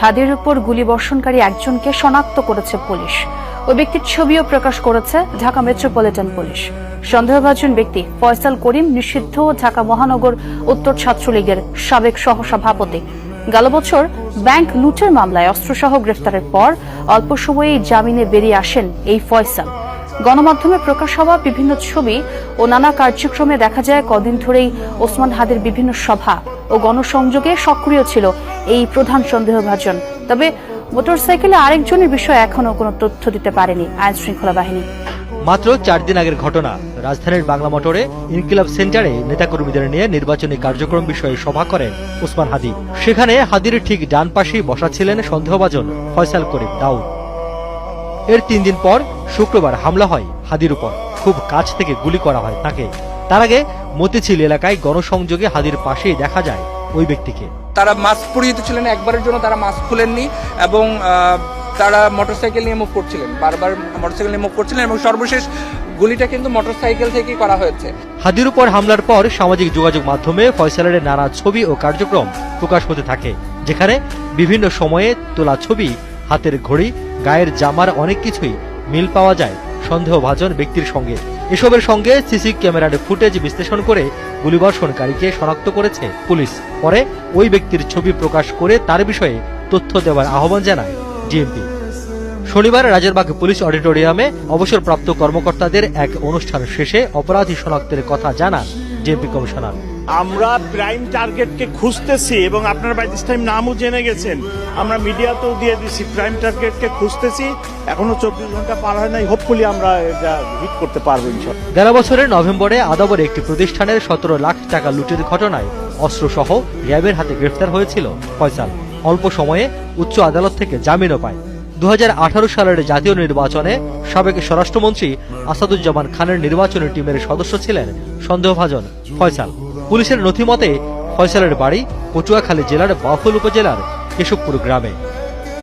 হাদির উপর গুলিবর্ষণকারী একজনকে শনাক্ত করেছে পুলিশ। ওই ব্যক্তির ছবিও প্রকাশ করেছে ঢাকা মেট্রোপলিটন পুলিশ। সন্দেহভাজন ব্যক্তি ফয়সাল করিম নিষিদ্ধ ঢাকা মহানগর উত্তর ছাত্রলীগের সাবেক সহসভাপতি। গেল বছর ব্যাংক লুটের মামলায় অস্ত্রসহ গ্রেফতারের পর অল্প সময়েই জামিনে বেরিয়ে আসেন এই ফয়সাল। গণমাধ্যমে প্রকাশ হওয়া বিভিন্ন ছবি ও নানা কার্যক্রমে দেখা যায় কদিন ধরেই ওসমান হাদির বিভিন্ন সভা ও গণসংযোগে সক্রিয় ছিল এই প্রধান সন্দেহভাজন। তবে মোটরসাইকেলে আরেকজনের বিষয়ে এখনো কোনো তথ্য দিতে পারেনি আইন শৃঙ্খলা বাহিনী। মাত্র 4 দিন আগের ঘটনা। রাজধানীর বাংলা মোটরে ইনকিলাব সেন্টারে নেতাকর্মীদের নিয়ে নির্বাচনী কার্যক্রম বিষয়ে সভা করেন ওসমান হাদি। সেখানে হাদির ঠিক ডান পাশেই বসা ছিলেন সন্দেহভাজন ফয়সাল করিম দাউদ। এর 3 দিন পর শুক্রবার হামলা হয় হাদির উপর। খুব কাছ থেকে গুলি করা হয় তাকে। তার আগে মতিঝিল এলাকায় গণসংযোগে হাদির পাশেই দেখা যায় ওই ব্যক্তিকে। তারা মাস্ক পরিহিত ছিলেন, একবারের জন্য তারা মাস্ক খুলেননি এবং তারা মোটরসাইকেল নিয়ে মুভ করছিলেন, বারবার মোটরসাইকেল নিয়ে মুভ করছিলেন এবং সর্বশেষ গুলিটা কিন্তু মোটরসাইকেল থেকেই করা হয়েছে। হাদির উপর হামলার পর সামাজিক যোগাযোগ মাধ্যমে ফয়সালের নানা ছবি ও কার্যক্রম প্রকাশ হতে থাকে, যেখানে বিভিন্ন সময়ে তোলা ছবি, হাতের ঘড়ি, গায়ের জামার অনেক কিছুই মিল পাওয়া যায় সন্দেহভাজন ব্যক্তির সঙ্গে। এসবের সঙ্গে সিসি ক্যামেরার ফুটেজ বিশ্লেষণ করে গুলিবর্ষণকারীকে শনাক্ত করেছে পুলিশ। পরে ওই ব্যক্তির ছবি প্রকাশ করে তার বিষয়ে তথ্য দেওয়ার আহ্বান জানায় ডিএমপি। শনিবার রাজারবাগ পুলিশ অডিটোরিয়ামে অবসরপ্রাপ্ত কর্মকর্তাদের এক অনুষ্ঠান শেষে অপরাধী শনাক্তের কথা জানান ডিএমপি কমিশনার। আমরা প্রাইম টার্গেটকে খুঁজতেছি এবং আপনারা বাই দিস টাইম নামও জেনে গেছেন, আমরা মিডিয়াতেও দিয়ে দিচ্ছি। প্রাইম টার্গেটকে খুঁজতেছি, এখনো 24 ঘন্টা পার হয় নাই। হোপফুলি আমরা এটা হিট করতে পারবো ইনশাআল্লাহ। গেল বছরের নভেম্বরে আদাবরে একটি প্রতিষ্ঠানের 17 লাখ টাকা লুটের ঘটনায় অস্ত্রসহ র্যাবের হাতে গ্রেফতার হয়েছিল ফয়সাল। অল্প সময়ে উচ্চ আদালত থেকে জামিনও পায়। 2018 সালের জাতীয় নির্বাচনে সাবেক স্বরাষ্ট্রমন্ত্রী আসাদুজ্জামান খানের নির্বাচনী টিমের সদস্য ছিলেন সন্দেহভাজন ফয়সাল। পুলিশের নথিমতে ফয়সালের বাড়ি পটুয়াখালী জেলার বাউফল উপজেলার কেশবপুর গ্রামে।